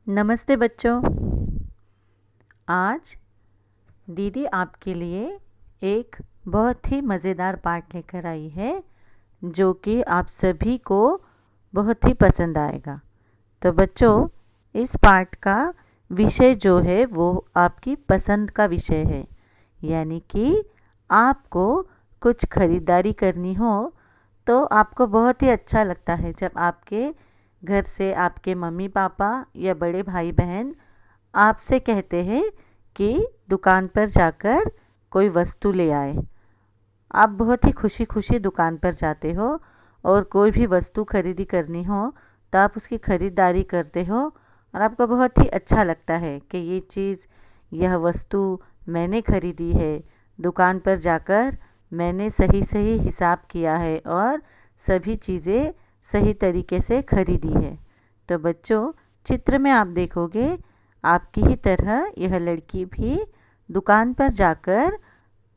नमस्ते बच्चों। आज दीदी आपके लिए एक बहुत ही मज़ेदार पाठ लेकर आई है जो कि आप सभी को बहुत ही पसंद आएगा। तो बच्चों, इस पाठ का विषय जो है वो आपकी पसंद का विषय है, यानी कि आपको कुछ खरीदारी करनी हो तो आपको बहुत ही अच्छा लगता है जब आपके घर से आपके मम्मी पापा या बड़े भाई बहन आपसे कहते हैं कि दुकान पर जाकर कोई वस्तु ले आए। आप बहुत ही खुशी खुशी दुकान पर जाते हो और कोई भी वस्तु खरीदी करनी हो तो आप उसकी खरीदारी करते हो और आपको बहुत ही अच्छा लगता है कि ये चीज़, यह वस्तु मैंने खरीदी है। दुकान पर जाकर मैंने सही सही हिसाब किया है और सभी चीज़ें सही तरीके से खरीदी है। तो बच्चों, चित्र में आप देखोगे आपकी ही तरह यह लड़की भी दुकान पर जाकर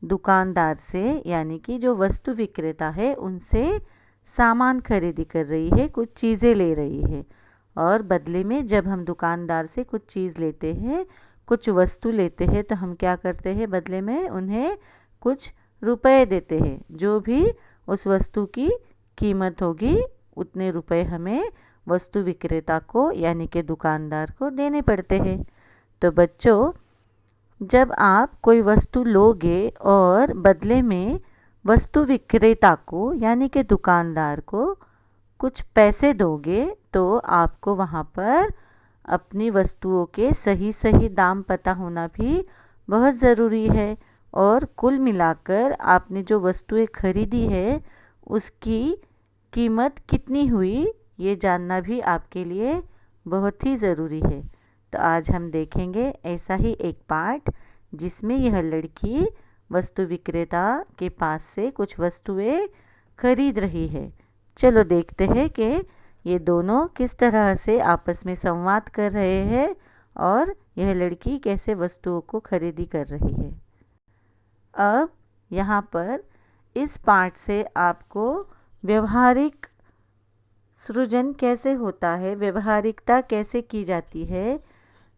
दुकानदार से, यानी कि जो वस्तु विक्रेता है, उनसे सामान खरीदी कर रही है, कुछ चीज़ें ले रही है। और बदले में जब हम दुकानदार से कुछ चीज़ लेते हैं, कुछ वस्तु लेते हैं, तो हम क्या करते हैं, बदले में उन्हें कुछ रुपए देते हैं। जो भी उस वस्तु की कीमत होगी उतने रुपए हमें वस्तु विक्रेता को, यानी कि दुकानदार को देने पड़ते हैं। तो बच्चों, जब आप कोई वस्तु लोगे और बदले में वस्तु विक्रेता को, यानी कि दुकानदार को कुछ पैसे दोगे, तो आपको वहाँ पर अपनी वस्तुओं के सही सही दाम पता होना भी बहुत ज़रूरी है। और कुल मिलाकर आपने जो वस्तुएं खरीदी है उसकी कीमत कितनी हुई, ये जानना भी आपके लिए बहुत ही ज़रूरी है। तो आज हम देखेंगे ऐसा ही एक पाठ जिसमें यह लड़की वस्तु विक्रेता के पास से कुछ वस्तुएं खरीद रही है। चलो देखते हैं कि ये दोनों किस तरह से आपस में संवाद कर रहे हैं और यह लड़की कैसे वस्तुओं को खरीदी कर रही है। अब यहाँ पर इस पाठ से आपको व्यवहारिक सृजन कैसे होता है, व्यवहारिकता कैसे की जाती है।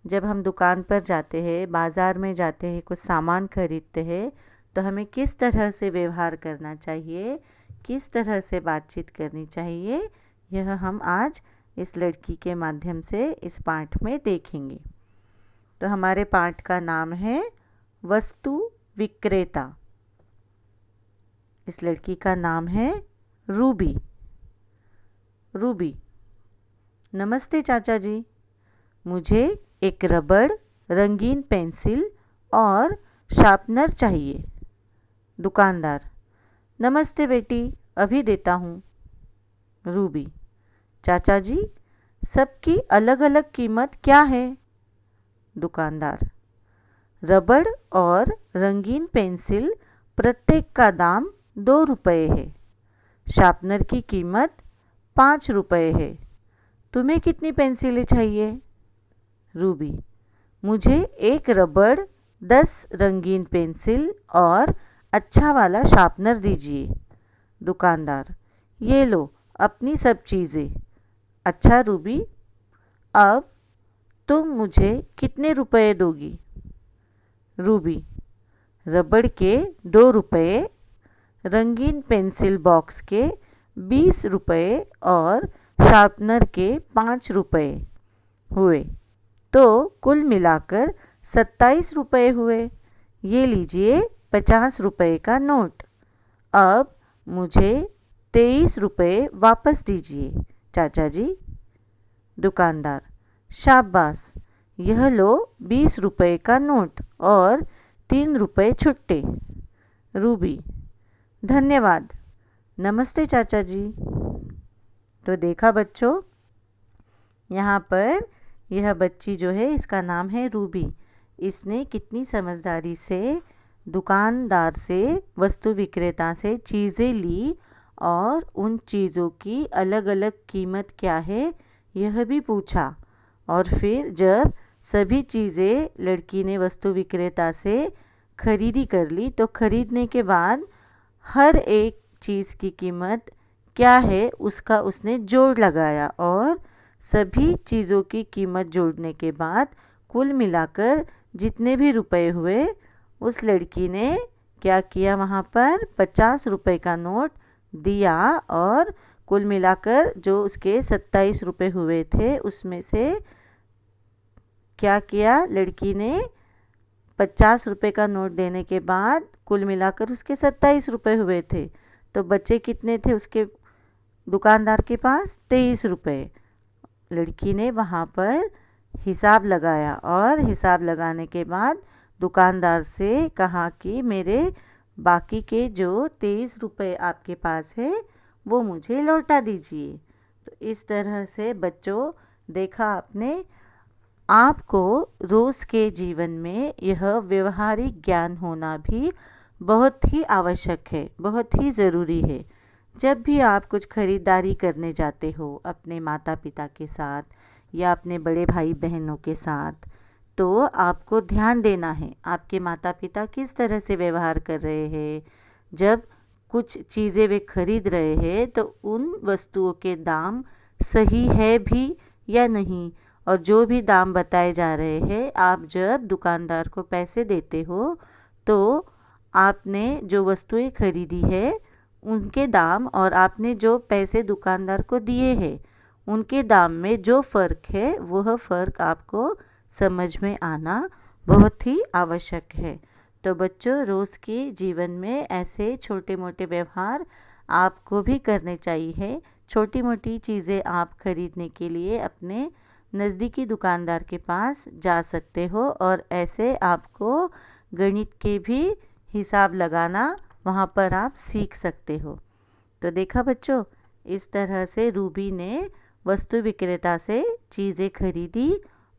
जब हम दुकान पर जाते हैं, बाज़ार में जाते हैं, कुछ सामान खरीदते हैं, तो हमें किस तरह से व्यवहार करना चाहिए, किस तरह से बातचीत करनी चाहिए, यह हम आज इस लड़की के माध्यम से इस पाठ में देखेंगे। तो हमारे पाठ का नाम है वस्तु विक्रेता। इस लड़की का नाम है रूबी। रूबी: नमस्ते चाचा जी, मुझे एक रबड़, रंगीन पेंसिल और शार्पनर चाहिए। दुकानदार: नमस्ते बेटी, अभी देता हूँ। रूबी: चाचा जी, सबकी अलग अलग कीमत क्या है? दुकानदार: रबड़ और रंगीन पेंसिल प्रत्येक का दाम 2 रुपये है। शार्पनर की कीमत 5 रुपये है। तुम्हें कितनी पेंसिलें चाहिए? रूबी: मुझे एक रबड़, 10 रंगीन पेंसिल और अच्छा वाला शार्पनर दीजिए। दुकानदार: ये लो अपनी सब चीज़ें। अच्छा रूबी, अब तुम मुझे कितने रुपए दोगी? रूबी: रबड़ के 2 रुपये, रंगीन पेंसिल बॉक्स के 20 रुपये और शार्पनर के 5 रुपये हुए, तो कुल मिलाकर 27 रुपये हुए। ये लीजिए 50 रुपये का नोट। अब मुझे 23 रुपये वापस दीजिए चाचा जी। दुकानदार: शाबाश, यह लो 20 रुपये का नोट और 3 रुपये छुट्टे। रूबी: धन्यवाद, नमस्ते चाचा जी। तो देखा बच्चों, यहाँ पर यह बच्ची जो है, इसका नाम है रूबी। इसने कितनी समझदारी से दुकानदार से, वस्तु विक्रेता से चीज़ें ली और उन चीज़ों की अलग अलग कीमत क्या है यह भी पूछा। और फिर जब सभी चीज़ें लड़की ने वस्तु विक्रेता से खरीदी कर ली, तो खरीदने के बाद हर एक चीज़ की कीमत क्या है उसका उसने जोड़ लगाया और सभी चीज़ों की कीमत जोड़ने के बाद कुल मिलाकर जितने भी रुपए हुए, उस लड़की ने क्या किया, वहाँ पर 50 रुपए का नोट दिया और कुल मिलाकर जो उसके 27 रुपए हुए थे उसमें से क्या किया, लड़की ने 50 रुपए का नोट देने के बाद कुल मिलाकर उसके 27 रुपए हुए थे, तो बचे कितने थे उसके दुकानदार के पास? 23 रुपए। लड़की ने वहाँ पर हिसाब लगाया और हिसाब लगाने के बाद दुकानदार से कहा कि मेरे बाकी के जो 23 रुपए आपके पास है वो मुझे लौटा दीजिए। तो इस तरह से बच्चों, देखा आपने, आपको रोज़ के जीवन में यह व्यवहारिक ज्ञान होना भी बहुत ही आवश्यक है, बहुत ही ज़रूरी है। जब भी आप कुछ खरीदारी करने जाते हो अपने माता पिता के साथ या अपने बड़े भाई बहनों के साथ, तो आपको ध्यान देना है आपके माता पिता किस तरह से व्यवहार कर रहे हैं। जब कुछ चीज़ें वे खरीद रहे हैं तो उन वस्तुओं के दाम सही है भी या नहीं, और जो भी दाम बताए जा रहे हैं, आप जब दुकानदार को पैसे देते हो तो आपने जो वस्तुएं खरीदी है उनके दाम और आपने जो पैसे दुकानदार को दिए हैं उनके दाम में जो फ़र्क है वह फ़र्क आपको समझ में आना बहुत ही आवश्यक है। तो बच्चों, रोज़ के जीवन में ऐसे छोटे मोटे व्यवहार आपको भी करने चाहिए। छोटी मोटी चीज़ें आप खरीदने के लिए अपने नज़दीकी दुकानदार के पास जा सकते हो और ऐसे आपको गणित के भी हिसाब लगाना वहाँ पर आप सीख सकते हो। तो देखा बच्चों, इस तरह से रूबी ने वस्तु विक्रेता से चीज़ें खरीदी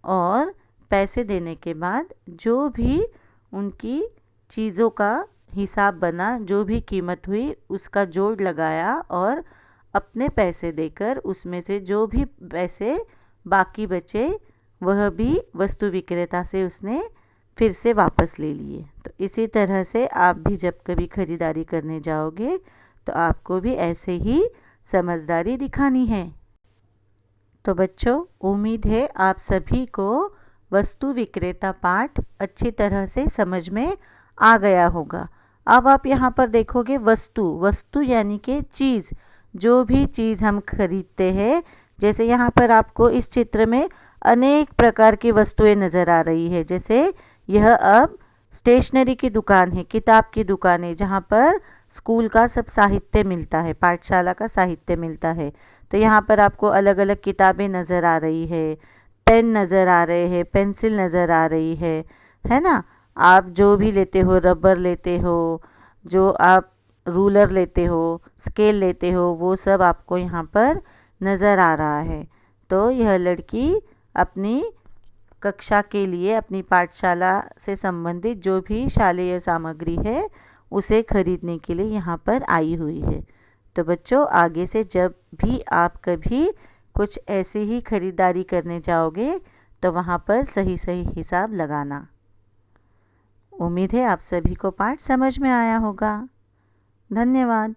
और पैसे देने के बाद जो भी उनकी चीज़ों का हिसाब बना, जो भी कीमत हुई उसका जोड़ लगाया और अपने पैसे देकर उसमें से जो भी पैसे बाकी बचे वह भी वस्तु विक्रेता से उसने फिर से वापस ले लिए। तो इसी तरह से आप भी जब कभी खरीदारी करने जाओगे तो आपको भी ऐसे ही समझदारी दिखानी है। तो बच्चों, उम्मीद है आप सभी को वस्तु विक्रेता पाठ अच्छी तरह से समझ में आ गया होगा। अब आप यहाँ पर देखोगे वस्तु यानी कि चीज़, जो भी चीज़ हम खरीदते हैं। जैसे यहाँ पर आपको इस चित्र में अनेक प्रकार की वस्तुएं नज़र आ रही है। जैसे यह अब स्टेशनरी की दुकान है, किताब की दुकान है, जहाँ पर स्कूल का सब साहित्य मिलता है, पाठशाला का साहित्य मिलता है। तो यहाँ पर आपको अलग अलग किताबें नज़र आ रही है, पेन नज़र आ रहे हैं, पेंसिल नज़र आ रही है ना। आप जो भी लेते हो, रबर लेते हो, जो आप रूलर लेते हो, स्केल लेते हो, वो सब आपको यहाँ पर नज़र आ रहा है। तो यह लड़की अपनी कक्षा के लिए, अपनी पाठशाला से संबंधित जो भी शालेय सामग्री है उसे खरीदने के लिए यहाँ पर आई हुई है। तो बच्चों, आगे से जब भी आप कभी कुछ ऐसे ही खरीदारी करने जाओगे तो वहाँ पर सही सही हिसाब लगाना। उम्मीद है आप सभी को पाठ समझ में आया होगा। धन्यवाद।